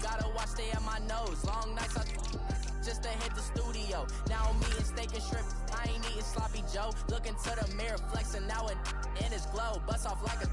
gotta watch, stay at my nose. Long nights, just to hit the studio. Now I'm eating steak and shrimp, I ain't eating sloppy Joe. Looking to the mirror, flexing now and in his glow. Bust off like a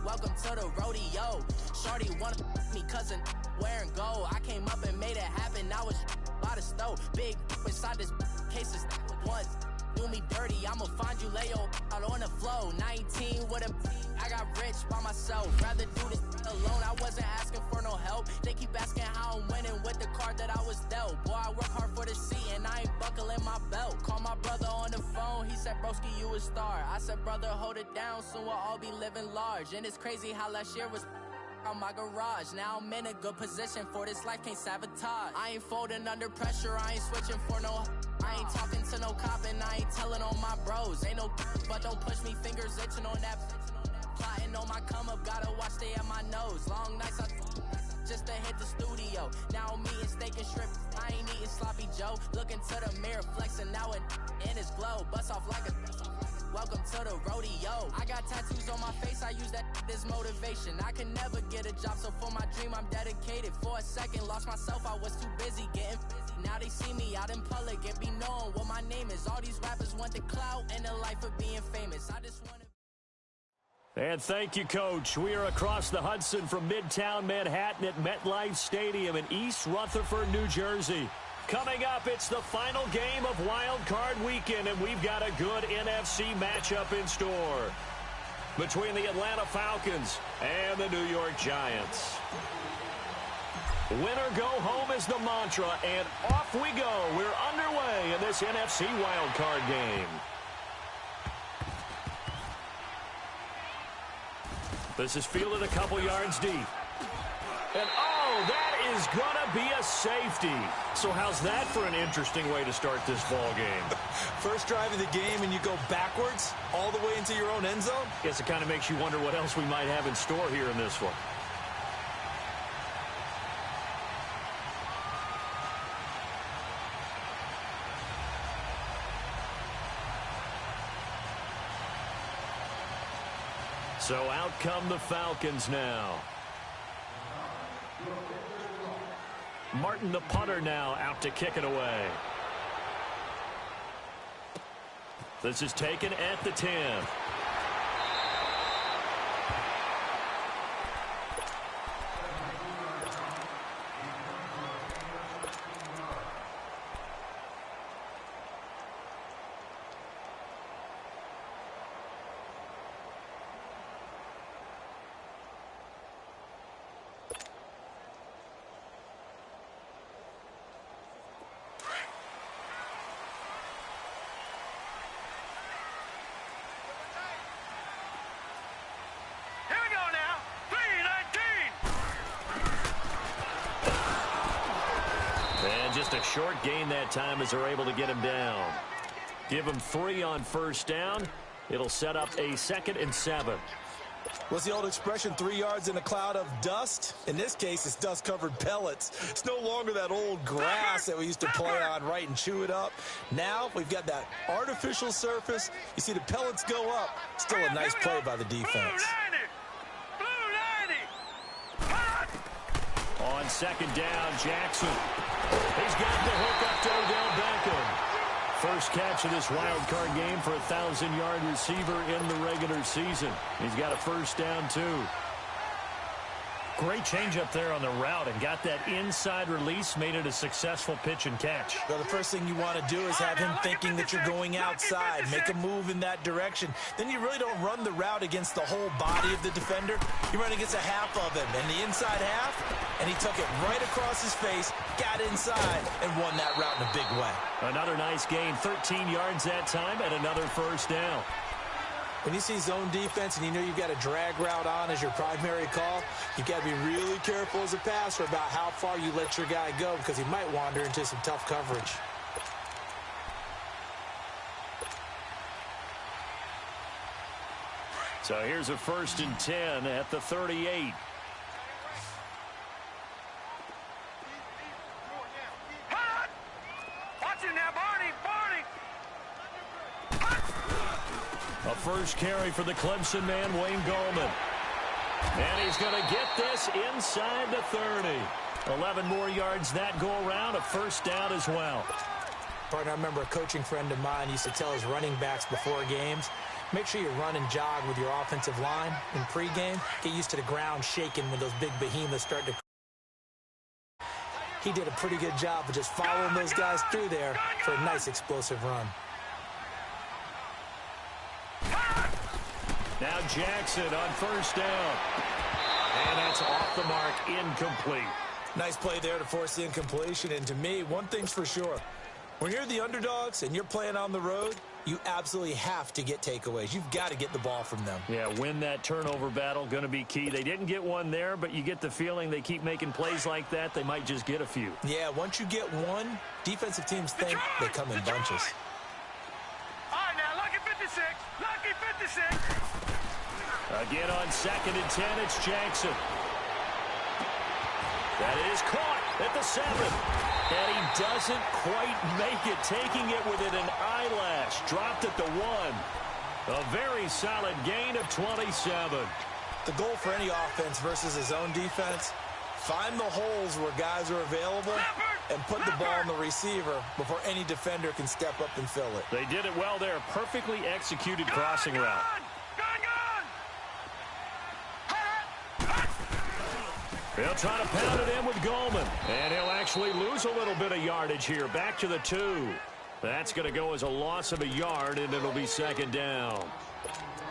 welcome to the rodeo. Shorty wanna me cousin wearing gold. I came up and made it happen, I was by the stove. Big inside this case is once. Do me dirty, I'ma find you, lay your out on the floor. 19 with a I got rich by myself. Rather do this alone, I wasn't asking for no help. They keep asking how I'm winning with the card that I was dealt. Boy, I work hard for the seat and I ain't buckling my belt. Call my brother on the phone, he said, broski, you a star. I said, brother, hold it down, soon we'll all be living large. And it's crazy how last year was on my garage. Now I'm in a good position for this life, can't sabotage. I ain't folding under pressure, I ain't switching for no. I ain't talking to no cop and I ain't telling on my bros. Ain't no but don't push me, fingers itching on that. Plotting on my come up, gotta watch, stay at my nose. Long nights, just to hit the studio. Now I'm eating steak and shrimp, I ain't eating sloppy Joe. Looking to the mirror, flexing now and in his glow. Bust off like a welcome to the rodeo. I got tattoos on my face, I use that as motivation. I can never get a job, so for my dream I'm dedicated. For a second, lost myself, I was too busy getting busy. Now they see me out in public and be knowing what my name is. All these rappers want the clout and the life of being famous. I just want to. And thank you, Coach. We are across the Hudson from Midtown Manhattan at MetLife Stadium in East Rutherford, New Jersey. Coming up, it's the final game of Wild Card Weekend, and we've got a good NFC matchup in store between the Atlanta Falcons and the New York Giants. Win or go home is the mantra, and off we go. We're underway in this NFC Wild Card game. This is fielded a couple yards deep. And, oh, that is going to be a safety. So how's that for an interesting way to start this ball game? First drive of the game and you go backwards all the way into your own end zone? Guess it kind of makes you wonder what else we might have in store here in this one. So out come the Falcons now. Martin, the punter, now out to kick it away. This is taken at the 10. Just a short gain that time as they're able to get him down. Give him 3 on first down. It'll set up a 2nd and 7. What's the old expression, 3 yards in a cloud of dust? In this case, it's dust-covered pellets. It's no longer that old grass that we used to play on, right, and chew it up. Now we've got that artificial surface. You see the pellets go up. Still a nice play by the defense. On 2nd down, Jackson. He's got the hook up to Odell Beckham. First catch of this wild card game for a 1,000-yard receiver in the regular season. He's got a first down, too. Great change up there on the route and got that inside release, made it a successful pitch and catch. Well, the first thing you want to do is have him thinking that you're going outside, make a move in that direction. Then you really don't run the route against the whole body of the defender. You run against a half of him, and the inside half, and he took it right across his face, got inside, and won that route in a big way. Another nice gain, 13 yards that time, and another first down. When you see zone defense and you know you've got a drag route on as your primary call, you've got to be really careful as a passer about how far you let your guy go because he might wander into some tough coverage. So here's a 1st and 10 at the 38. A first carry for the Clemson man, Wayne Gallman. And he's going to get this inside the 30. 11 more yards that go around, a first down as well. Partner, I remember a coaching friend of mine used to tell his running backs before games, make sure you run and jog with your offensive line in pregame. Get used to the ground shaking when those big behemoths start to. He did a pretty good job of just following those guys through there for a nice explosive run. Now Jackson on first down. And that's off the mark, incomplete. Nice play there to force the incompletion. And to me, one thing's for sure. When you're the underdogs and you're playing on the road, you absolutely have to get takeaways. You've got to get the ball from them. Yeah, win that turnover battle, going to be key. They didn't get one there, but you get the feeling they keep making plays like that, they might just get a few. Yeah, once you get one, defensive teams think they come in bunches. All right, now, lucky 56. Lucky 56. Again on 2nd and 10, it's Jackson. That is caught at the 7. And he doesn't quite make it, taking it within an eyelash. Dropped at the 1. A very solid gain of 27. The goal for any offense versus his own defense, find the holes where guys are available and put the ball on the receiver before any defender can step up and fill it. They did it well there. Perfectly executed crossing route. They'll try to pound it in with Goldman. And he'll actually lose a little bit of yardage here. Back to the 2. That's going to go as a loss of a yard, and it'll be 2nd down.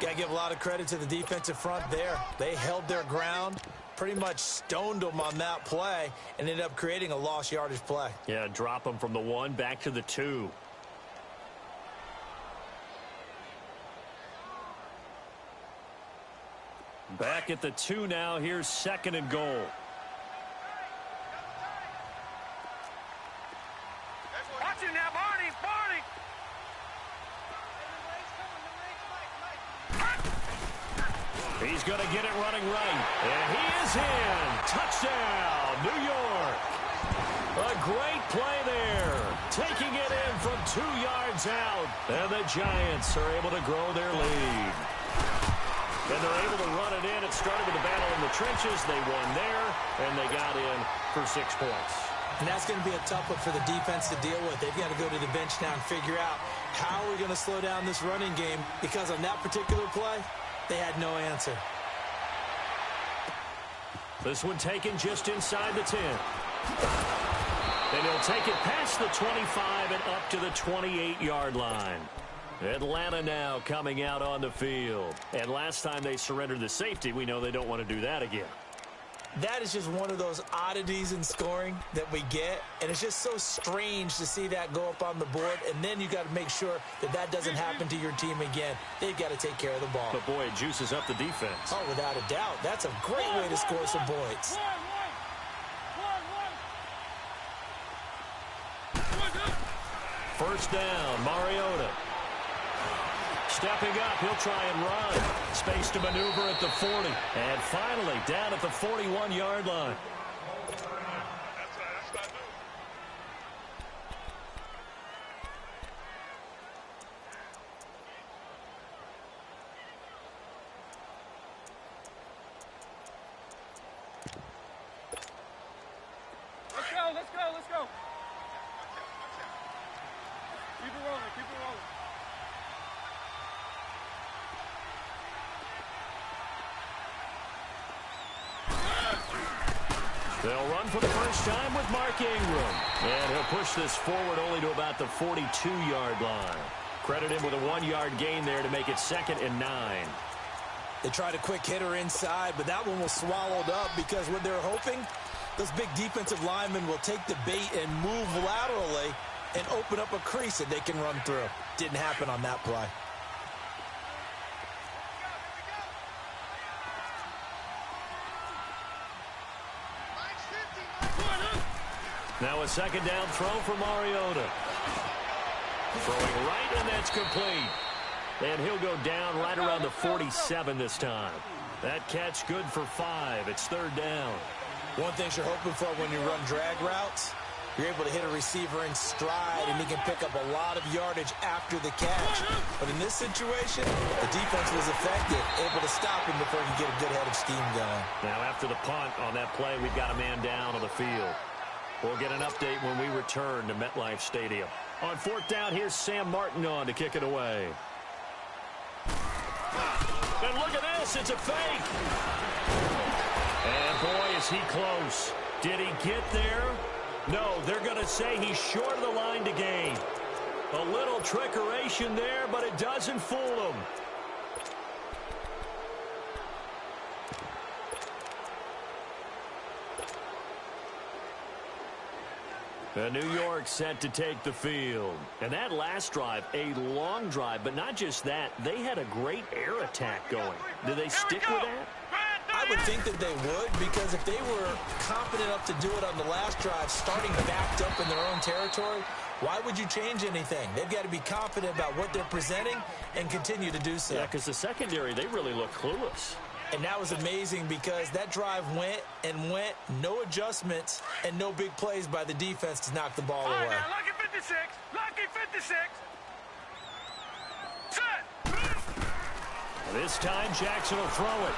Got to give a lot of credit to the defensive front there. They held their ground, pretty much stoned them on that play, and ended up creating a lost yardage play. Yeah, drop them from the 1 back to the 2. Back at the 2 now. Here's 2nd and goal. Watch it now, Barney. Barney. He's going to get it running right. And he is in. Touchdown, New York. A great play there. Taking it in from 2 yards out. And the Giants are able to grow their lead. And they're able to run it in. It started with a battle in the trenches. They won there, and they got in for 6 points. And that's going to be a tough one for the defense to deal with. They've got to go to the bench now and figure out how are we going to slow down this running game, because on that particular play, they had no answer. This one taken just inside the 10. And he'll take it past the 25 and up to the 28-yard line. Atlanta now coming out on the field. And last time they surrendered the safety, we know they don't want to do that again. That is just one of those oddities in scoring that we get, and it's just so strange to see that go up on the board, and then you got to make sure that that doesn't happen to your team again. They've got to take care of the ball. But, boy, it juices up the defense. Oh, without a doubt. That's a great way to score some points. First down, Mariota. Stepping up, he'll try and run. Space to maneuver at the 40. And finally, down at the 41-yard line. Let's go. Keep it rolling. They'll run for the first time with Mark Ingram. And he'll push this forward only to about the 42-yard line. Credit him with a 1-yard gain there to make it 2nd and 9. They tried a quick hitter inside, but that one was swallowed up because what they're hoping, those big defensive linemen will take the bait and move laterally and open up a crease that they can run through. Didn't happen on that play. Now a 2nd down throw for Mariota. Throwing right, and that's complete. And he'll go down right around the 47 this time. That catch good for 5. It's 3rd down. One thing you're hoping for when you run drag routes, You're able to hit a receiver in stride, and he can pick up a lot of yardage after the catch. But in this situation, the defense was effective, able to stop him before he could get a good head of steam going. Now, after the punt on that play, we've got a man down on the field. We'll get an update when we return to MetLife Stadium. On fourth down, here's Sam Martin on to kick it away. And look at this, it's a fake. And boy, is he close. Did he get there? No, they're going to say he's short of the line to gain. A little trickeration there, but it doesn't fool him. New York set to take the field. And that last drive, a long drive, but not just that. They had a great air attack going. Do they stick with that? I would think that they would, because if they were confident enough to do it on the last drive, starting backed up in their own territory, why would you change anything? They've got to be confident about what they're presenting and continue to do so. Yeah, because the secondary, they really look clueless. And that was amazing because that drive went and went, no adjustments, and no big plays by the defense to knock the ball away. Now, lucky 56, lucky 56. Set. This time, Jackson will throw it.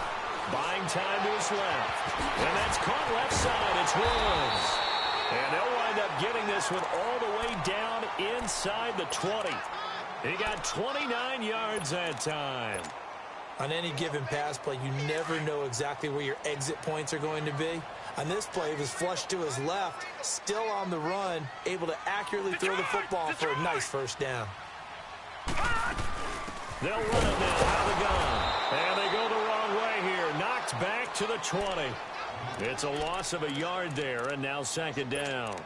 Buying time to his left. And that's caught left side. It's Woods. And they'll wind up getting this one all the way down inside the 20. He got 29 yards that time. On any given pass play, you never know exactly where your exit points are going to be. On this play, he was flushed to his left, still on the run, able to accurately throw the football for a nice first down. They'll run it now out of the gun. And they go the wrong way here. Knocked back to the 20. It's a loss of a yard there, and now second down.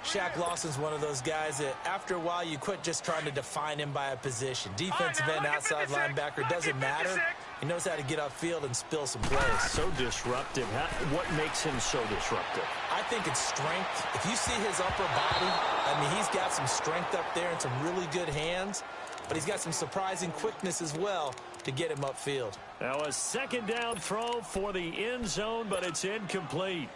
Shaq Lawson's one of those guys that after a while you quit just trying to define him by a position. Defensive end, outside linebacker, doesn't matter. He knows how to get upfield and spill some plays. So disruptive. What makes him so disruptive? I think it's strength. If you see his upper body, I mean, he's got some strength up there and some really good hands, but he's got some surprising quickness as well to get him upfield. Now a second down throw for the end zone, but it's incomplete.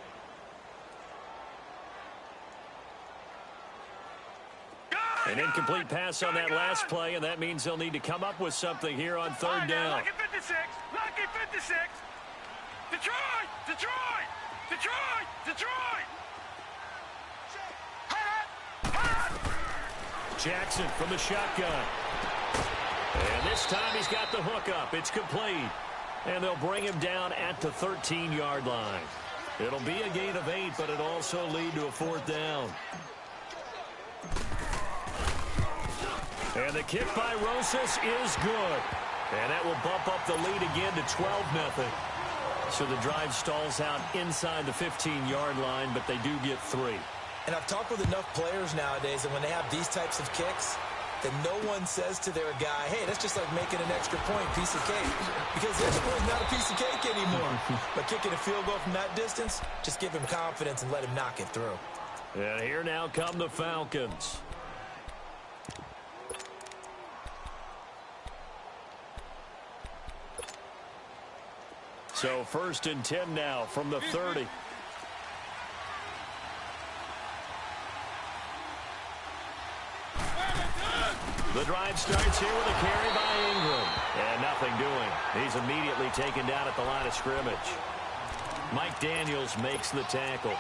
An incomplete pass on that last play, and that means they'll need to come up with something here on third down. Lucky 56, lucky 56. Detroit, Detroit, Detroit, Detroit. Jackson from the shotgun. And this time he's got the hook up. It's complete. And they'll bring him down at the 13-yard line. It'll be a gain of 8, but it'll also lead to a fourth down. And the kick by Rosas is good. And that will bump up the lead again to 12-0. So the drive stalls out inside the 15-yard line, but they do get 3. And I've talked with enough players nowadays that when they have these types of kicks, that no one says to their guy, hey, that's just like making an extra point, piece of cake. Because the extra point is not a piece of cake anymore. But kicking a field goal from that distance, just give him confidence and let him knock it through. And here now come the Falcons. So 1st and 10 now from the 30. The drive starts here with a carry by Ingram. And nothing doing. He's immediately taken down at the line of scrimmage. Mike Daniels makes the tackle.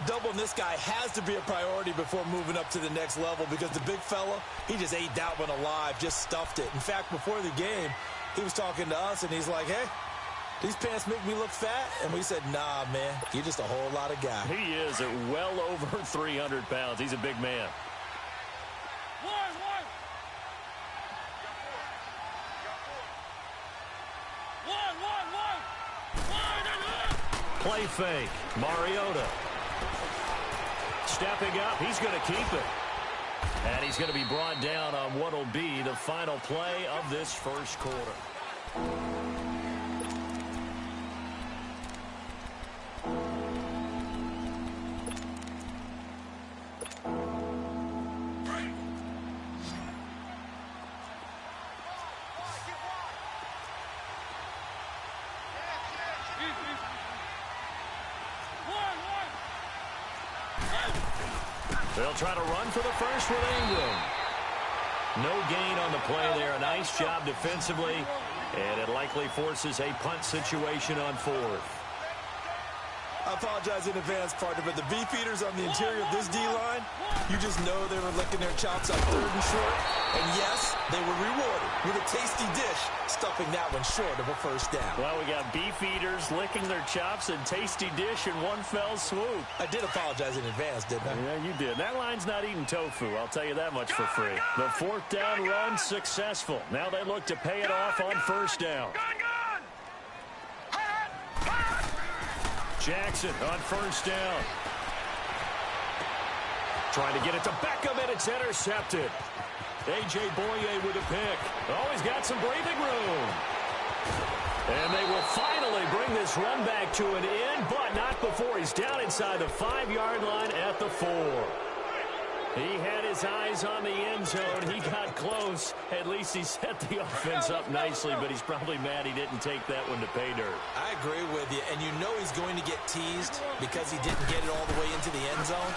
Doubling this guy has to be a priority before moving up to the next level because the big fella, he just ate that one alive, just stuffed it. In fact, before the game, he was talking to us, and he's like, hey, these pants make me look fat? And we said, nah, man, you're just a whole lot of guy. He is at well over 300 pounds. He's a big man. Play fake. Mariota. Stepping up. He's going to keep it. And he's going to be brought down on what will be the final play of this first quarter. They'll try to run for the first with Ingram. No gain on the play there. A nice job defensively, and it likely forces a punt situation on fourth. I apologize in advance, partner, but the beefeaters on the interior of this D-line, you just know they were licking their chops on 3rd and short. And yes, they were rewarded with a tasty dish, stuffing that one short of a first down. Well, we got beefeaters licking their chops and tasty dish in one fell swoop. I did apologize in advance, didn't I? Yeah, you did. That line's not eating tofu, I'll tell you that much for free. The 4th down run successful. Now they look to pay it off on first down. Jackson on first down. Trying to get it to Beckham, and it's intercepted. A.J. Boye with a pick. Oh, he's got some breathing room. And they will finally bring this run back to an end, but not before he's down inside the 5-yard line at the 4. He had his eyes on the end zone. He got close. At least he set the offense up nicely, but he's probably mad he didn't take that one to pay dirt. I agree with you, and you know he's going to get teased because he didn't get it all the way into the end zone.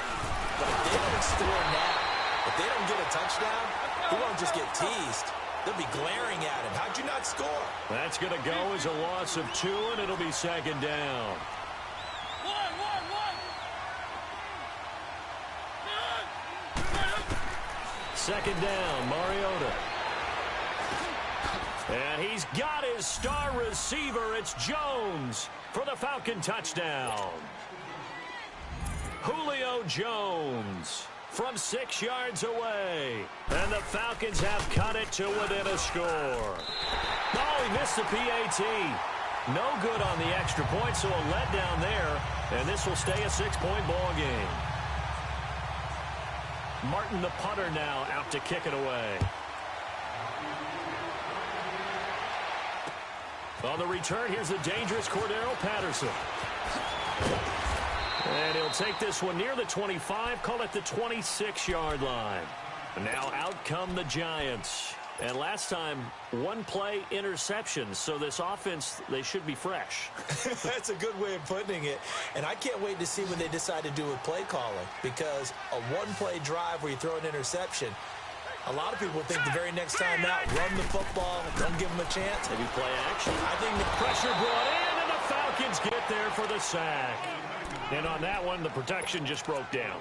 But if they don't score now, if they don't get a touchdown, he won't just get teased. They'll be glaring at him. How'd you not score? That's going to go as a loss of 2, and it'll be 2nd down. Second down, Mariota. And he's got his star receiver. It's Jones for the Falcon touchdown. Julio Jones from 6 yards away. And the Falcons have cut it to within a score. Oh, he missed the PAT. No good on the extra point, so a letdown there. And this will stay a 6-point ball game. Martin, the punter, now out to kick it away. On the return, here's the dangerous Cordero Patterson. And he'll take this one near the 25, call it the 26-yard line. And now out come the Giants. And last time, 1-play interceptions. So this offense, they should be fresh. That's a good way of putting it. And I can't wait to see when they decide to do with play calling. Because a 1-play drive where you throw an interception, a lot of people think the very next time out, run the football, don't give them a chance. Maybe play action. I think the pressure brought in, and the Falcons get there for the sack. And on that one, the protection just broke down.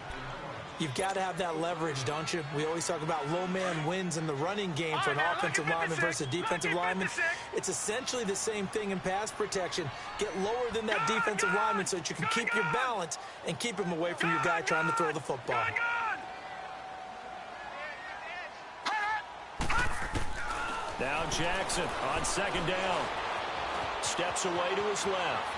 You've got to have that leverage, don't you? We always talk about low man wins in the running game for an offensive lineman versus a defensive lineman. It's essentially the same thing in pass protection. Get lower than that defensive lineman so that you can keep your balance and keep him away from your guy trying to throw the football. Now Jackson on second down. Steps away to his left.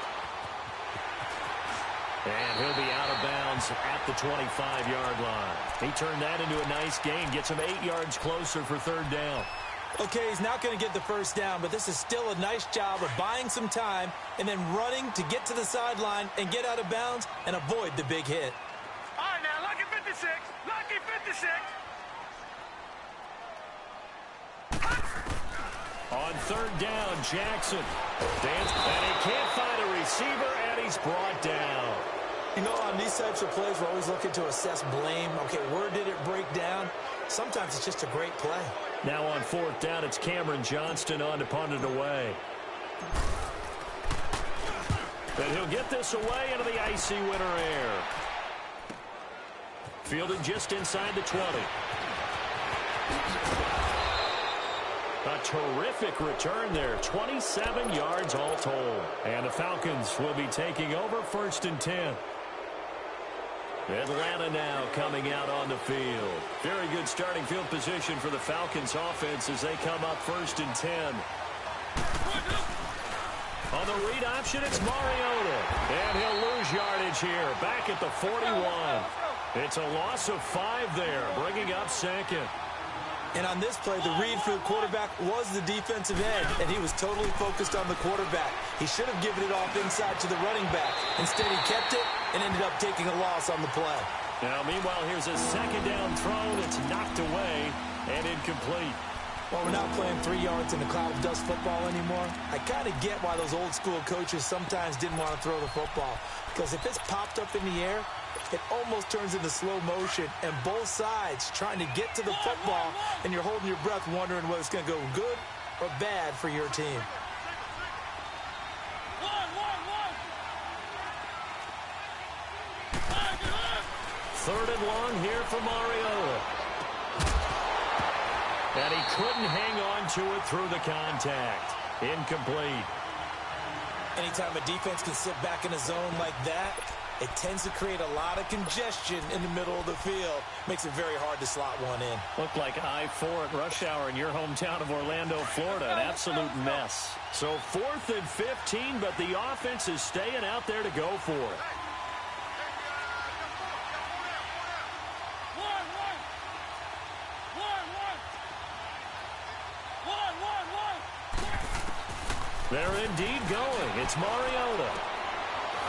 And he'll be out of bounds at the 25-yard line. He turned that into a nice gain, gets him 8 yards closer for third down. Okay, he's not going to get the first down, but this is still a nice job of buying some time and then running to get to the sideline and get out of bounds and avoid the big hit. All right, now, lucky 56. Lucky 56. On third down, Jackson. And he can't find a receiver, and he's brought down. You know, on these types of plays, we're always looking to assess blame. Okay, where did it break down? Sometimes it's just a great play. Now on fourth down, it's Cameron Johnston on to punt it away. And he'll get this away into the icy winter air. Fielded just inside the 20. A terrific return there. 27 yards all told. And the Falcons will be taking over 1st and 10. Atlanta now coming out on the field. Very good starting field position for the Falcons offense as they come up 1st and 10. On the read option, it's Mariota. And he'll lose yardage here. Back at the 41. It's a loss of 5 there, bringing up 2nd. And on this play, the read for the quarterback was the defensive end, and he was totally focused on the quarterback. He should have given it off inside to the running back. Instead, he kept it and ended up taking a loss on the play. Now, meanwhile, here's a second down throw that's knocked away and incomplete. Well, we're not playing 3 yards in a cloud of dust football anymore. I kind of get why those old school coaches sometimes didn't want to throw the football. Because if it's popped up in the air, it almost turns into slow motion, and both sides trying to get to the football, and you're holding your breath wondering whether it's going to go good or bad for your team. Third and long here for Mariota. And he couldn't hang on to it through the contact. Incomplete. Anytime a defense can sit back in a zone like that, it tends to create a lot of congestion in the middle of the field. Makes it very hard to slot one in. Looked like I-4 at rush hour in your hometown of Orlando, Florida. An absolute mess. So 4th and 15, but the offense is staying out there to go for it. They're indeed going. It's Mariota.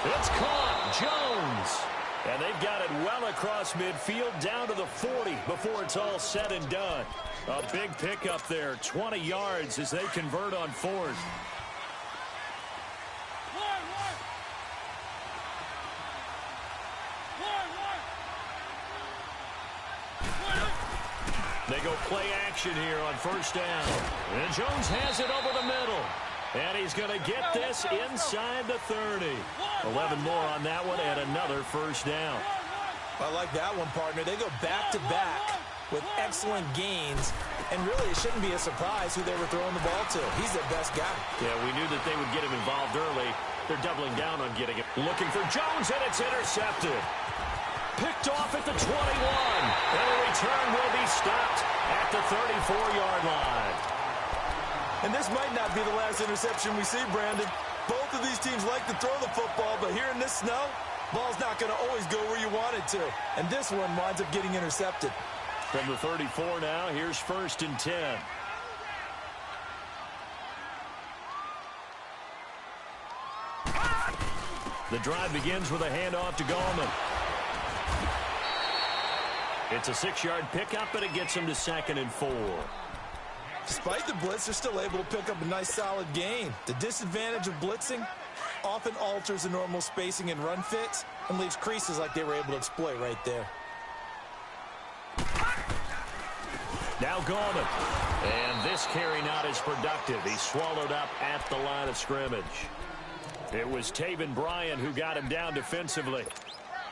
It's caught. Jones. And they've got it well across midfield down to the 40 before it's all said and done. A big pickup there. 20 yards as they convert on 4th. They go play action here on 1st down. And Jones has it over the middle. And he's going to get this inside the 30. 11 more on that one and another 1st down. I like that one, partner. They go back-to-back with excellent gains. And really, it shouldn't be a surprise who they were throwing the ball to. He's their best guy. Yeah, we knew that they would get him involved early. They're doubling down on getting it. Looking for Jones, and it's intercepted. Picked off at the 21. And the return will be stopped at the 34-yard line. And this might not be the last interception we see, Brandon. Both of these teams like to throw the football, but here in this snow, ball's not going to always go where you want it to. And this one winds up getting intercepted. From the 34 now, here's 1st and 10. The drive begins with a handoff to Gallman. It's a 6-yard pickup, but it gets them to 2nd and 4. Despite the blitz, they're still able to pick up a nice solid gain. The disadvantage of blitzing often alters the normal spacing and run fits and leaves creases like they were able to exploit right there. Now Gallman. And this carry not as productive. He's swallowed up at the line of scrimmage. It was Taven Bryan who got him down defensively.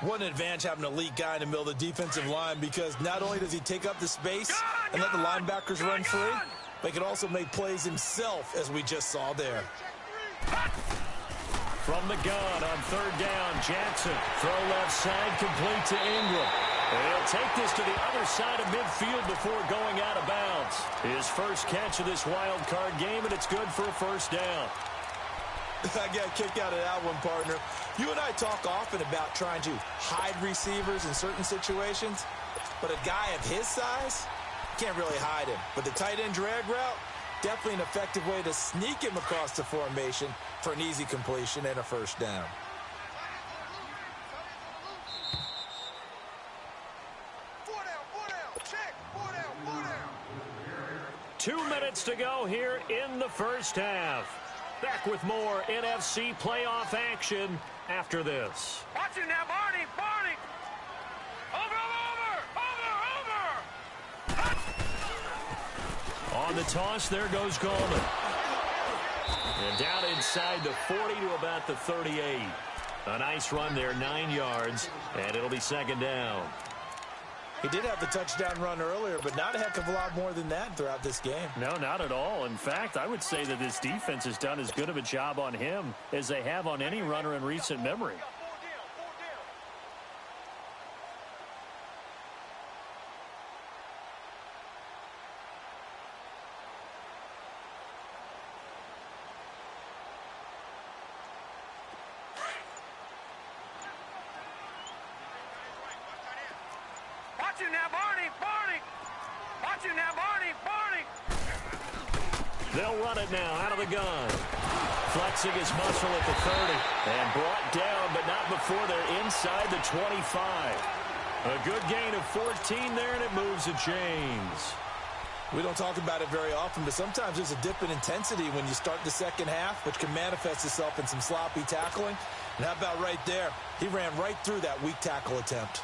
What an advantage having an elite guy in the middle of the defensive line, because not only does he take up the space and let the linebackers run free, but he can also make plays himself, as we just saw there. From the gun on 3rd down, Jackson. Throw left side, complete to Ingram. And he'll take this to the other side of midfield before going out of bounds. His first catch of this wild card game, and it's good for a 1st down. I got a kick out of that one, partner. You and I talk often about trying to hide receivers in certain situations, but a guy of his size, can't really hide him. But the tight end drag route, definitely an effective way to sneak him across the formation for an easy completion and a 1st down. Four down, check, 4 down. 2 minutes to go here in the 1st half. Back with more NFC playoff action after this. Watch it now, Barney. Over. On the toss, there goes Gallman. And down inside the 40 to about the 38. A nice run there, 9 yards, and it'll be 2nd down. He did have the touchdown run earlier, but not a heck of a lot more than that throughout this game. No, not at all. In fact, I would say that this defense has done as good of a job on him as they have on any runner in recent memory. Watch it now, Barney. Watch it now, Barney. They'll run it now out of the gun. Flexing his muscle at the 30. And brought down, but not before they're inside the 25. A good gain of 14 there, and it moves the chains. We don't talk about it very often, but sometimes there's a dip in intensity when you start the second half, which can manifest itself in some sloppy tackling. And how about right there? He ran right through that weak tackle attempt.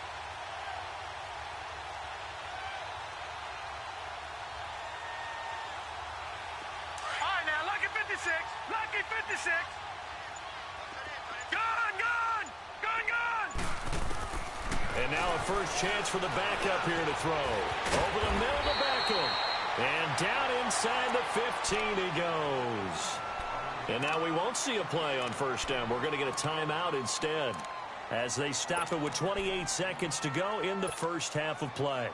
All right, now, lucky 56. Lucky 56. Gone, gone. Gone, gone. And now a first chance for the backup here to throw. Over the middle to Beckham. And down inside the 15 he goes. And now we won't see a play on first down. We're going to get a timeout instead as they stop it with 28 seconds to go in the first half of play.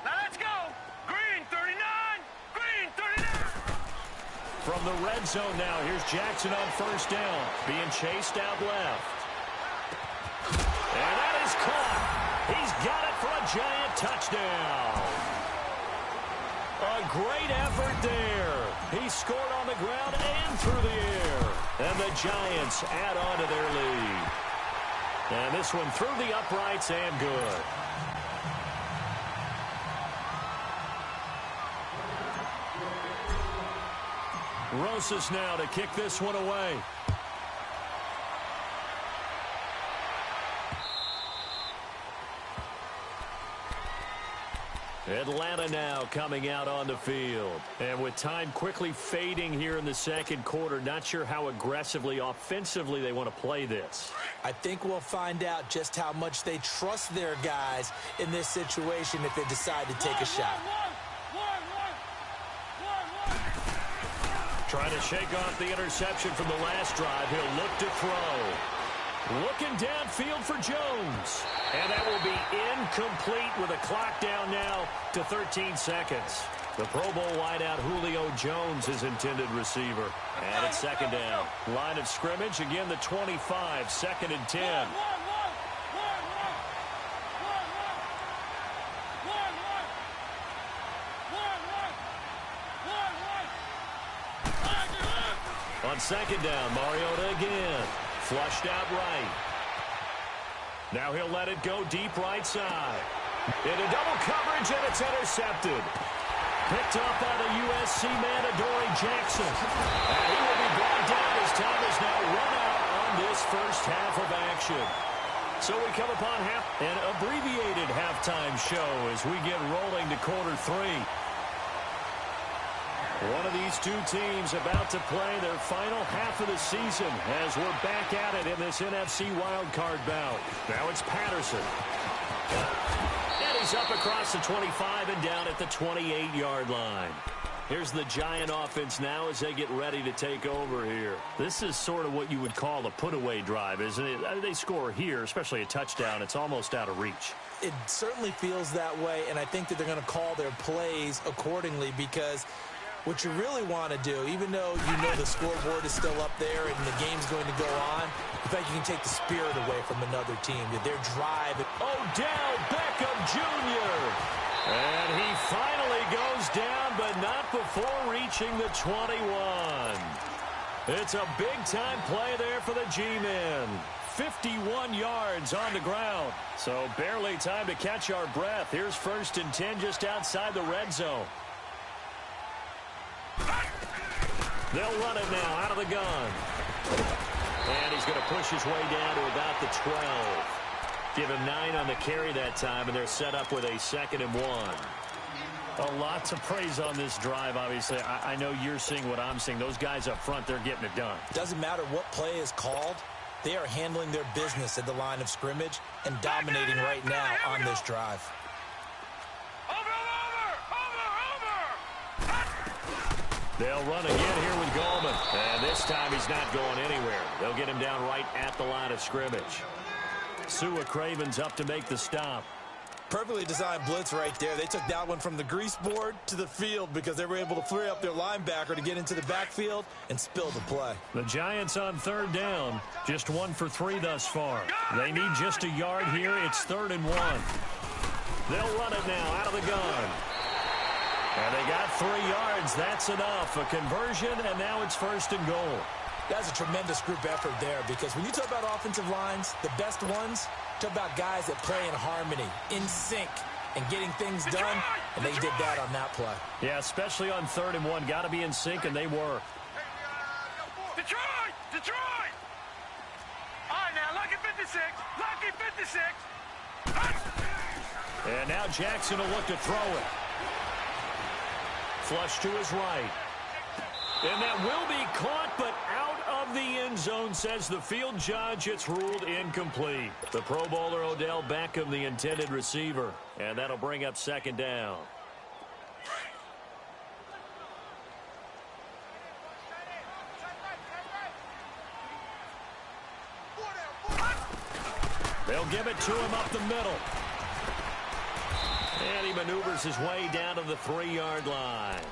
Now let's go. Green 39. Green 39. From the red zone now, here's Jackson on first down, being chased out left. And that is caught. He's got it for a giant touchdown. A great effort there. He scored on the ground and through the air. And the Giants add on to their lead. And this one through the uprights and good. Rosas now to kick this one away. Atlanta now coming out on the field. And with time quickly fading here in the second quarter, not sure how aggressively, offensively they want to play this. I think we'll find out just how much they trust their guys in this situation if they decide to take a shot. Trying to shake off the interception from the last drive. He'll look to throw. Looking downfield for Jones. And that will be incomplete with a clock down now to 13 seconds. The Pro Bowl wideout Julio Jones is intended receiver. And it's second down. Line of scrimmage, again the 25, second and 10. On second down, Mariota again. Flushed out right. Now he'll let it go deep right side. Into double coverage, and it's intercepted. Picked up by the USC man, Adoree Jackson. And he will be brought down as time is now run out on this first half of action. So we come upon an abbreviated halftime show as we get rolling to quarter three. One of these two teams about to play their final half of the season as we're back at it in this NFC wildcard bout. Now it's Patterson. And he's up across the 25 and down at the 28-yard line. Here's the Giant offense now as they get ready to take over here. This is sort of what you would call a put-away drive, isn't it? They score here, especially a touchdown. It's almost out of reach. It certainly feels that way, and I think that they're going to call their plays accordingly because what you really want to do, even though you know the scoreboard is still up there and the game's going to go on, in fact, you can take the spirit away from another team. Their drive. Odell Beckham Jr. And he finally goes down, but not before reaching the 21. It's a big-time play there for the G-men. 51 yards on the ground. So barely time to catch our breath. Here's first and 10 just outside the red zone. They'll run it now out of the gun. And he's going to push his way down to about the 12. Give him 9 on the carry that time, and they're set up with a 2nd and 1. A lot to praise on this drive, obviously. I know you're seeing what I'm seeing. Those guys up front, they're getting it done. Doesn't matter what play is called. They are handling their business at the line of scrimmage and dominating right now on this drive. They'll run again here with Goldman. And this time he's not going anywhere. They'll get him down right at the line of scrimmage. Sua Craven's up to make the stop. Perfectly designed blitz right there. They took that one from the grease board to the field because they were able to free up their linebacker to get into the backfield and spill the play. The Giants on third down. Just 1 for 3 thus far. They need just a yard here. It's 3rd and 1. They'll run it now out of the gun. And they got 3 yards. That's enough. A conversion, and now it's 1st and goal. That's a tremendous group effort there, because when you talk about offensive lines, the best ones, talk about guys that play in harmony, in sync, and getting things done, and they did that on that play. Yeah, especially on 3rd and 1. Got to be in sync, and they were. Detroit! Detroit! All right, now, lucky 56. Lucky 56. And now Jackson will look to throw it. Flush to his right. And that will be caught, but out of the end zone, says the field judge. It's ruled incomplete. The Pro Bowler Odell Beckham, the intended receiver. And that'll bring up 2nd down. They'll give it to him up the middle. And he maneuvers his way down to the 3-yard line.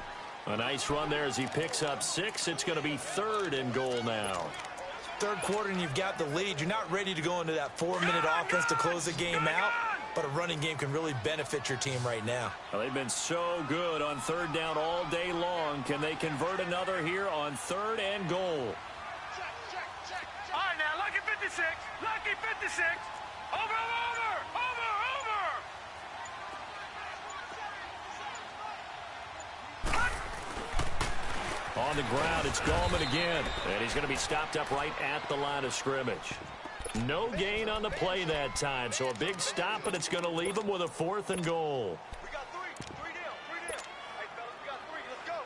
A nice run there as he picks up 6. It's going to be 3rd and goal now. 3rd quarter and you've got the lead. You're not ready to go into that 4-minute offense to close the game out, but a running game can really benefit your team right now. Well, they've been so good on 3rd down all day long. Can they convert another here on 3rd and goal? All right, now, lucky 56. Lucky 56. Over, over, over, over. On the ground, it's Gallman again. And he's going to be stopped up right at the line of scrimmage. No gain on the play that time, so a big stop, and it's going to leave him with a 4th and goal. We got 3. 3 down. 3 down. Hey, fellas, we got 3. Let's go.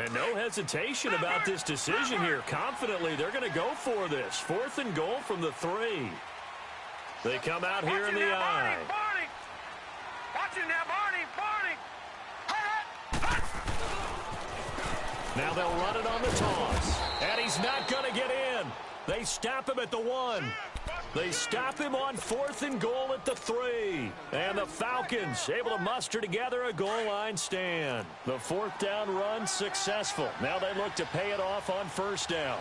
And no hesitation about this decision here. Confidently, they're going to go for this. 4th and goal from the 3. They come out here in the eye. Barney. Watch it now, Barney. Now they'll run it on the toss. And he's not going to get in. They stop him at the 1. They stop him on 4th and goal at the 3. And the Falcons able to muster together a goal line stand. The 4th down run successful. Now they look to pay it off on 1st down.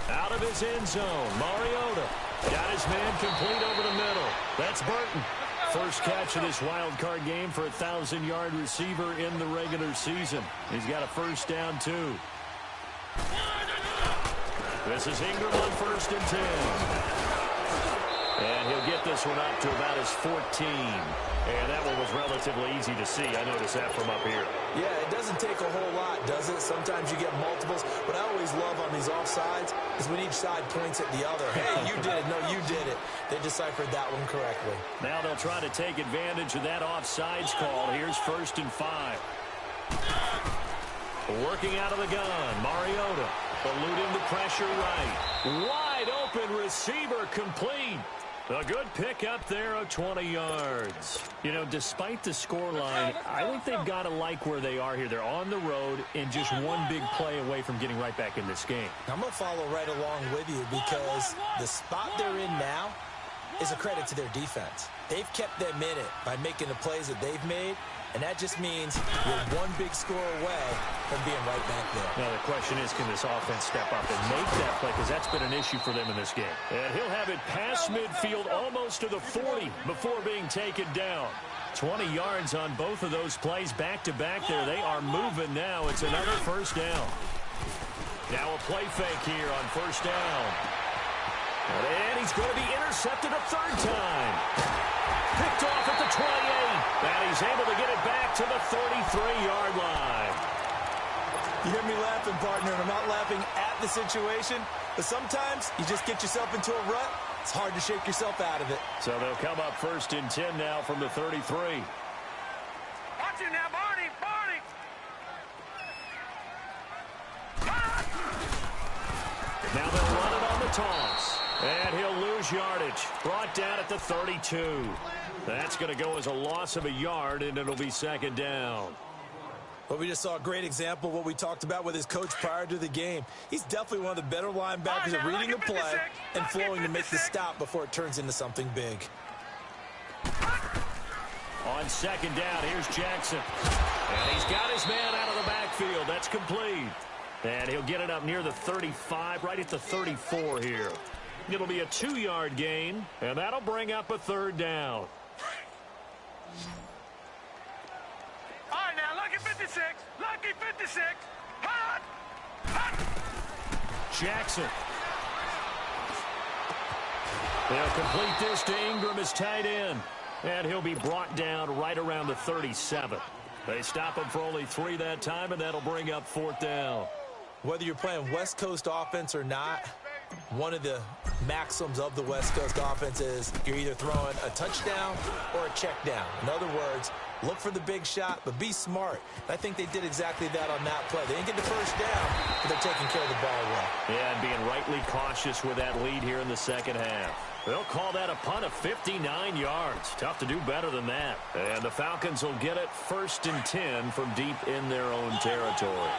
Out of his end zone, Mariota got his man complete over the middle. That's Burton. First catch of this wild card game for a 1,000-yard receiver in the regular season. He's got a 1st down, too. This is Ingram on 1st and 10. And he'll get this one up to about his 14. And that one was relatively easy to see. I noticed that from up here. Yeah, it doesn't take a whole lot, does it? Sometimes you get multiples. What I always love on these offsides is when each side points at the other. Hey, you did it. No, you did it. They deciphered that one correctly. Now they'll try to take advantage of that offsides call. Here's 1st and 5. Working out of the gun, Mariota eluding the pressure right. Wide open receiver complete. A good pick up there of 20 yards. You know, despite the scoreline, I think they've got to like where they are here. They're on the road and just one big play away from getting right back in this game. I'm going to follow right along with you because the spot they're in now is a credit to their defense. They've kept them in it by making the plays that they've made, and that just means you're one big score away from being right back there. Now the question is, can this offense step up and make that play? Because that's been an issue for them in this game. And he'll have it past midfield almost to the 40 before being taken down. 20 yards on both of those plays back-to-back there. They are moving now. It's another 1st down. Now a play fake here on 1st down. And he's going to be intercepted a 3rd time. Picked off at the 28. And he's able to get it back to the 33-yard line. You hear me laughing, partner, and I'm not laughing at the situation, but sometimes you just get yourself into a rut. It's hard to shake yourself out of it. So they'll come up 1st and 10 now from the 33. Watch it now, Barney. Barney. Now they'll run it on the toss. And he'll lose yardage. Brought down at the 32. That's going to go as a loss of a yard, and it'll be 2nd down. Well, we just saw a great example of what we talked about with his coach prior to the game. He's definitely one of the better linebackers at reading the play and flowing to make the stop before it turns into something big. On 2nd down, here's Jackson. And he's got his man out of the backfield. That's complete. And he'll get it up near the 35, right at the 34 here. It'll be a 2-yard gain, and that'll bring up a 3rd down. All right, now, lucky 56. Lucky 56. Hot! Hot! Jackson. They'll complete this to Ingram as tight end. And he'll be brought down right around the 37. They stop him for only 3 that time, and that'll bring up 4th down. Whether you're playing West Coast offense or not, one of the maxims of the West Coast offense is you're either throwing a touchdown or a check down. In other words, look for the big shot, but be smart. And I think they did exactly that on that play. They didn't get the first down, but they're taking care of the ball well. Yeah, and being rightly cautious with that lead here in the second half. They'll call that a punt of 59 yards. Tough to do better than that. And the Falcons will get it 1st and 10 from deep in their own territory.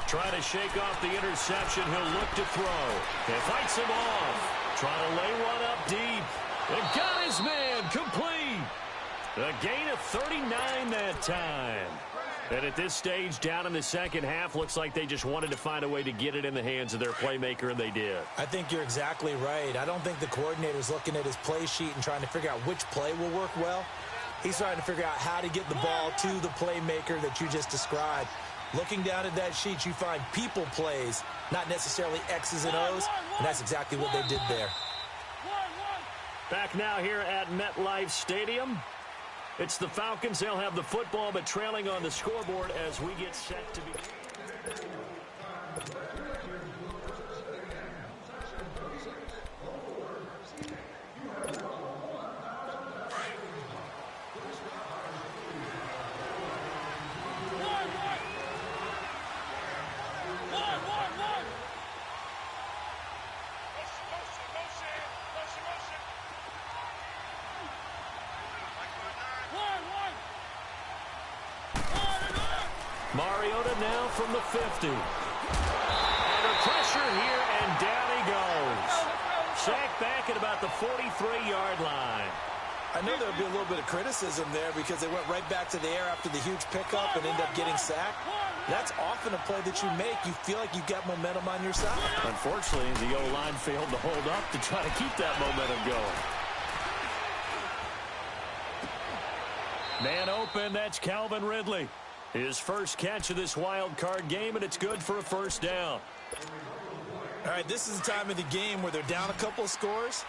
Trying to shake off the interception. He'll look to throw. He fights him off. Trying to lay one up deep. And got his man complete. A gain of 39 that time. And at this stage, down in the second half, looks like they just wanted to find a way to get it in the hands of their playmaker, and they did. I think you're exactly right. I don't think the coordinator's looking at his play sheet and trying to figure out which play will work well. He's trying to figure out how to get the ball to the playmaker that you just described. Looking down at that sheet, you find people plays, not necessarily X's and O's, and that's exactly what they did there. Back now here at MetLife Stadium. It's the Falcons. They'll have the football, but trailing on the scoreboard as we get set to begin. Mariota now from the 50. Under pressure here, and down he goes. Sacked back at about the 43-yard line. I know there'll be a little bit of criticism there because they went right back to the air after the huge pickup and ended up getting sacked. That's often a play that you make. You feel like you've got momentum on your side. Unfortunately, the O-line failed to hold up to try to keep that momentum going. Man open, that's Calvin Ridley. His first catch of this wild card game, and it's good for a 1st down. All right, this is the time of the game where they're down a couple of scores,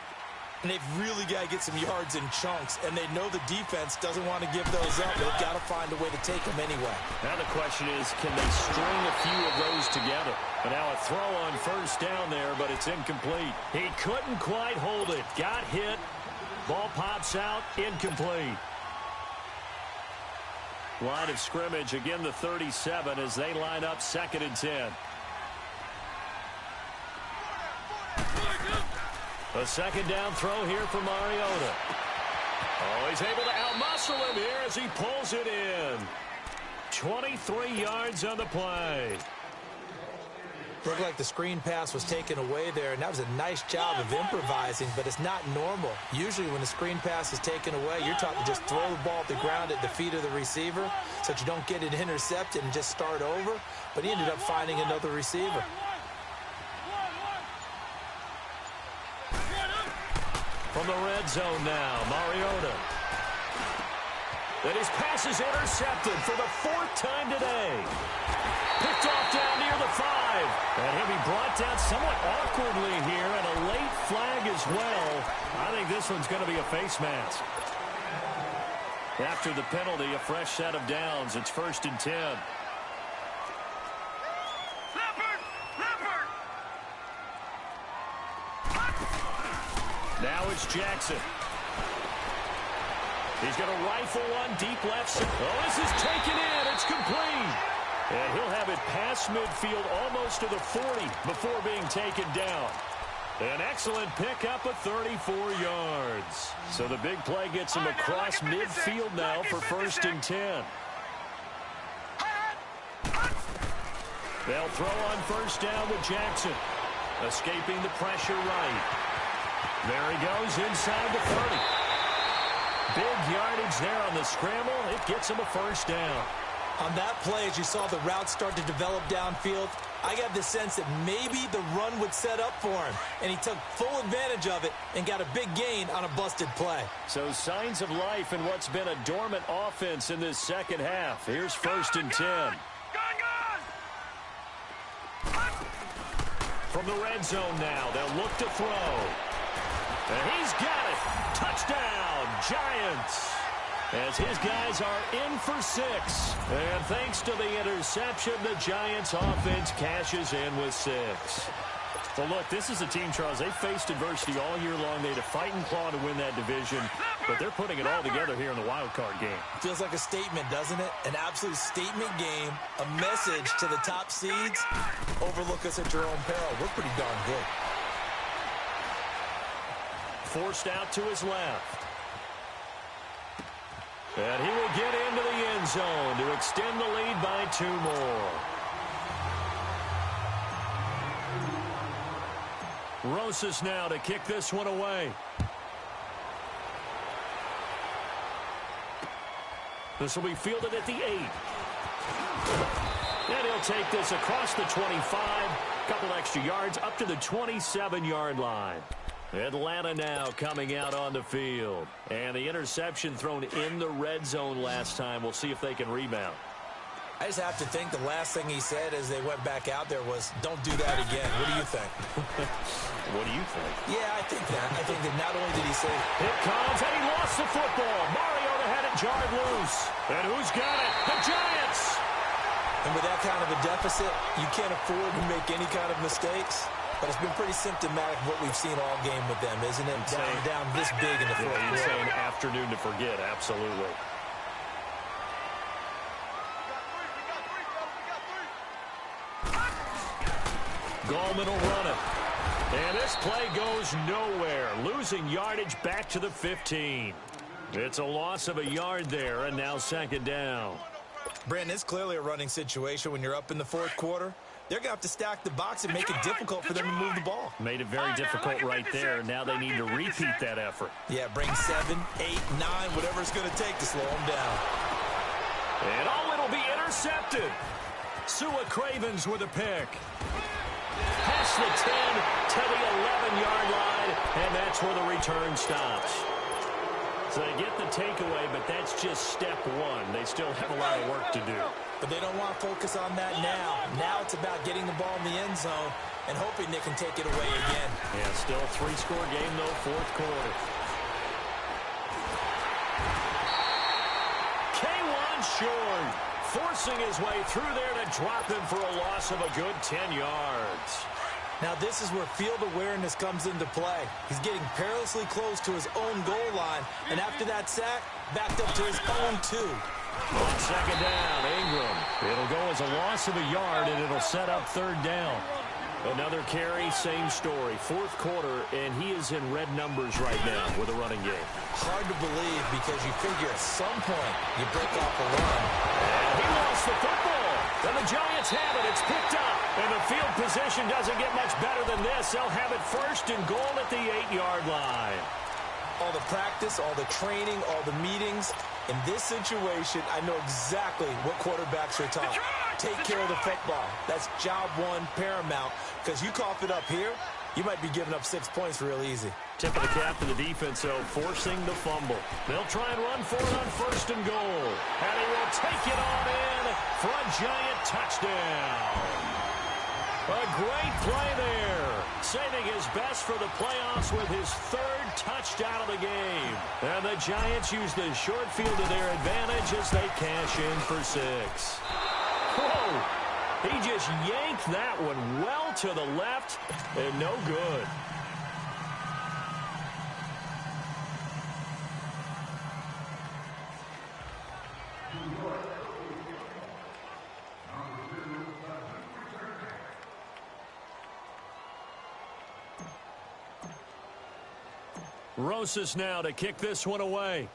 and they've really got to get some yards in chunks, and they know the defense doesn't want to give those up. They've got to find a way to take them anyway. Now the question is, can they string a few of those together? But now a throw on 1st down there, but it's incomplete. He couldn't quite hold it. Got hit. Ball pops out. Incomplete. Line of scrimmage, again the 37 as they line up 2nd and 10. A 2nd down throw here for Mariota. Oh, he's able to outmuscle him here as he pulls it in. 23 yards on the play. Looked like the screen pass was taken away there, and that was a nice job of improvising, but it's not normal. Usually when the screen pass is taken away, you're taught to just throw the ball at the ground at the feet of the receiver so that you don't get it intercepted and just start over, but he ended up finding another receiver. From the red zone now, Mariota. And his pass is intercepted for the 4th time today. Picked off down near the 5. And he'll be brought down somewhat awkwardly here, and a late flag as well. I think this one's going to be a face mask. After the penalty, a fresh set of downs. It's 1st and 10. Now it's Jackson. He's going to rifle one deep left. Oh, this is taken in. It's complete. And he'll have it past midfield almost to the 40 before being taken down. An excellent pickup of 34 yards. So the big play gets him across midfield now for 1st and 10. They'll throw on 1st down with Jackson. Escaping the pressure right. There he goes inside the 30. Big yardage there on the scramble. It gets him a 1st down. On that play, as you saw the route start to develop downfield, I got the sense that maybe the run would set up for him, and he took full advantage of it and got a big gain on a busted play. So signs of life in what's been a dormant offense in this second half. Here's 1st and 10. From the red zone now, they'll look to throw. And he's got it. Touchdown, Giants. As his guys are in for 6. And thanks to the interception, the Giants offense cashes in with 6. Well, look, this is a team, Charles. They faced adversity all year long. They had to fight and claw to win that division, but they're putting it all together here in the wild card game. Feels like a statement, doesn't it? An absolute statement game, a message to the top seeds. Overlook us at your own peril. We're pretty darn good. Forced out to his left. And he will get into the end zone to extend the lead by 2 more. Rosas now to kick this one away. This will be fielded at the 8. And he'll take this across the 25. Couple extra yards up to the 27-yard line. Atlanta now coming out on the field. And the interception thrown in the red zone last time. We'll see if they can rebound. I just have to think the last thing he said as they went back out there was, don't do that again. What do you think? What do you think? Yeah, I think that. I think that not only did he say... Here comes, and he lost the football. Mariota had it jarred loose. And who's got it? The Giants! And with that kind of a deficit, you can't afford to make any kind of mistakes. But it's been pretty symptomatic of what we've seen all game with them, isn't it? Down this big in the fourth quarter. It's an afternoon to forget, absolutely. Gallman will run it. And this play goes nowhere. Losing yardage back to the 15. It's a loss of a yard there, and now 2nd down. Brandon, it's clearly a running situation when you're up in the fourth quarter. They're going to have to stack the box and make it difficult for them to move the ball. Made it very difficult right there. Now they need to repeat that effort. Yeah, bring 7, 8, 9, whatever it's going to take to slow them down. And it'll be intercepted. Sua Cravens with a pick. Past the 10 to the 11-yard line, and that's where the return stops. So they get the takeaway, but that's just step 1. They still have a lot of work to do. But they don't want to focus on that now. Now it's about getting the ball in the end zone and hoping they can take it away again. Yeah, still a 3-score game, though, fourth quarter. K1 short, forcing his way through there to drop him for a loss of a good 10 yards. Now this is where field awareness comes into play. He's getting perilously close to his own goal line, and after that sack, backed up to his own 2. On 2nd down, Ingram. It'll go as a loss of a yard, and it'll set up 3rd down. Another carry, same story. Fourth quarter, and he is in red numbers right now with a running game. Hard to believe because you figure at some point you break off a run. And he lost the football. And the Giants have it. It's picked up. And the field position doesn't get much better than this. They'll have it 1st and goal at the 8-yard line. All the practice, all the training, all the meetings. In this situation, I know exactly what quarterbacks are taught. Take care of the football. That's job 1 paramount. Because you cough it up here, you might be giving up 6 points real easy. Tip of the cap to the defense, though, forcing the fumble. They'll try and run for it on 1st and goal. And he will take it on in for a Giant touchdown. A great play there. Saving his best for the playoffs with his 3rd touchdown of the game. And the Giants use the short field to their advantage as they cash in for 6. Whoa! He just yanked that one well to the left and no good. Rosas now to kick this one away.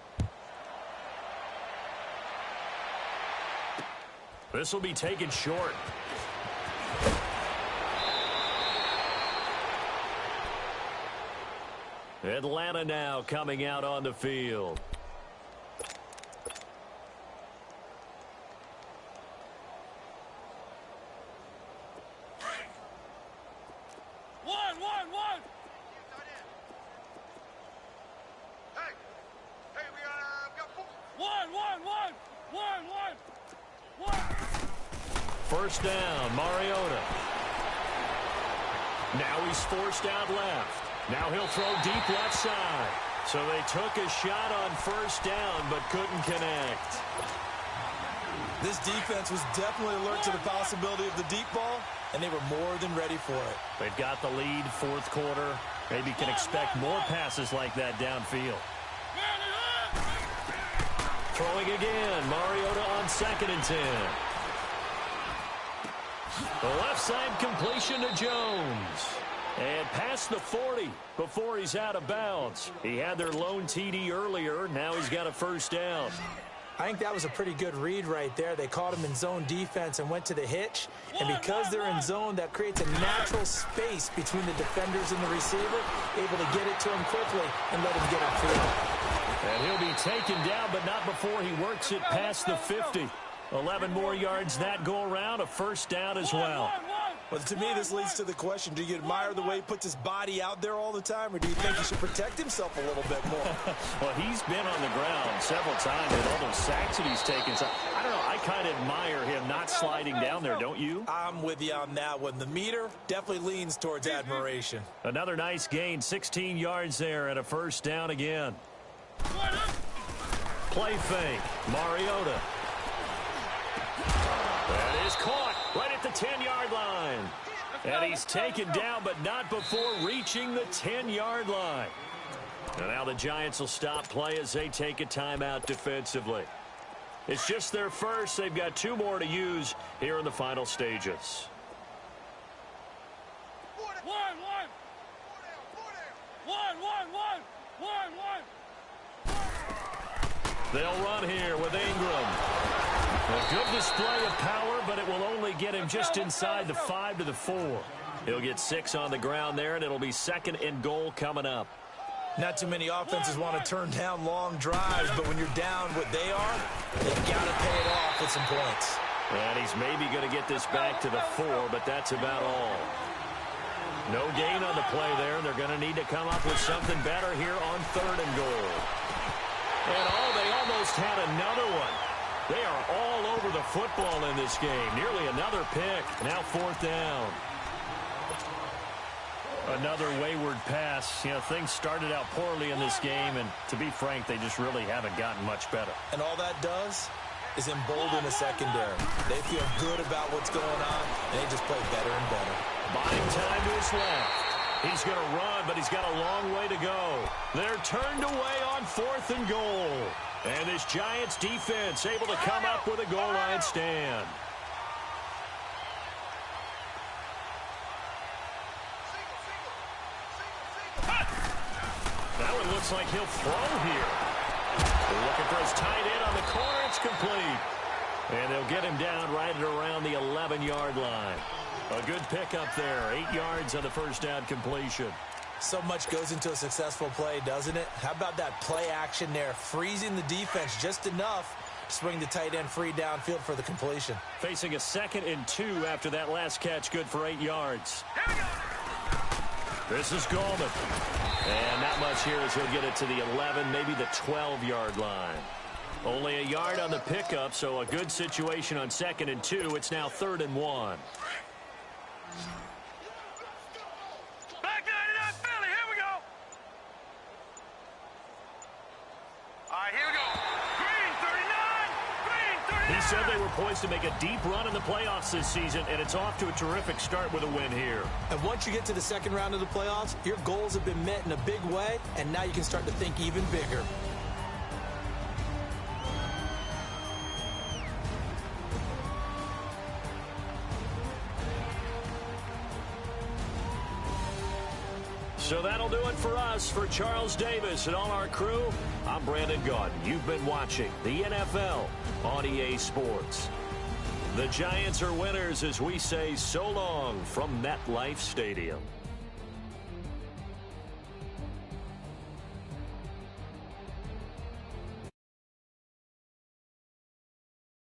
This will be taken short. Atlanta now coming out on the field. First down, Mariota. Now he's forced out left. Now he'll throw deep left side. So they took a shot on first down, but couldn't connect. This defense was definitely alert to the possibility of the deep ball, and they were more than ready for it. They've got the lead, fourth quarter. Maybe can expect more passes like that downfield. Throwing again, Mariota on 2nd and 10. The left side completion to Jones. And past the 40 before he's out of bounds. He had their lone TD earlier. Now he's got a first down. I think that was a pretty good read right there. They caught him in zone defense and went to the hitch. And because they're in zone, that creates a natural space between the defenders and the receiver, able to get it to him quickly and let him get it through. And he'll be taken down, but not before he works it past the 50. 11 more yards that go around, a first down as well. Well, to me, this leads to the question, do you admire the way he puts his body out there all the time, or do you think he should protect himself a little bit more? Well, he's been on the ground several times with all those sacks that he's taken. So, I don't know, I kind of admire him not sliding down there, don't you? I'm with you on that one. The meter definitely leans towards admiration. Another nice gain, 16 yards there, and a first down again. Play fake, Mariota. That is caught right at the 10-yard line. And he's taken down, but not before reaching the 10-yard line. And now the Giants will stop play as they take a timeout defensively. It's just their first. They've got 2 more to use here in the final stages. They'll run here with Ingram. A good display of power, but it will only get him just inside the 5 to the 4. He'll get 6 on the ground there, and it'll be 2nd and goal coming up. Not too many offenses want to turn down long drives, but when you're down what they are, they've got to pay it off with some points. And he's maybe going to get this back to the 4, but that's about all. No gain on the play there, and they're going to need to come up with something better here on 3rd and goal. And they almost had another one. They are all over the football in this game. Nearly another pick. Now 4th down. Another wayward pass. You know, things started out poorly in this game, and to be frank, they just really haven't gotten much better. And all that does is embolden the secondary. They feel good about what's going on, and they just play better and better. Buying time to his left. He's going to run, but he's got a long way to go. They're turned away on 4th and goal. And this Giants defense able to come up with a goal line stand. That one looks like he'll throw here. They're looking for his tight end on the corner. It's complete. And they'll get him down right at around the 11-yard line. A good pickup there. 8 yards on the first down completion. So much goes into a successful play, doesn't it? How about that play action there? Freezing the defense just enough to swing the tight end free downfield for the completion. Facing a 2nd and 2 after that last catch, good for 8 yards. This is Gallman. And not much here as he'll get it to the 11, maybe the 12-yard line. Only a yard on the pickup, so a good situation on 2nd and 2. It's now 3rd and 1. Back 99 Philly, here we go. All right, here we go. Green 39, Green 39. He said they were poised to make a deep run in the playoffs this season, and it's off to a terrific start with a win here. And once you get to the 2nd round of the playoffs, your goals have been met in a big way, and now you can start to think even bigger. So that'll do it for us. For Charles Davis and all our crew, I'm Brandon Gaudin. You've been watching the NFL on EA Sports. The Giants are winners as we say so long from MetLife Stadium.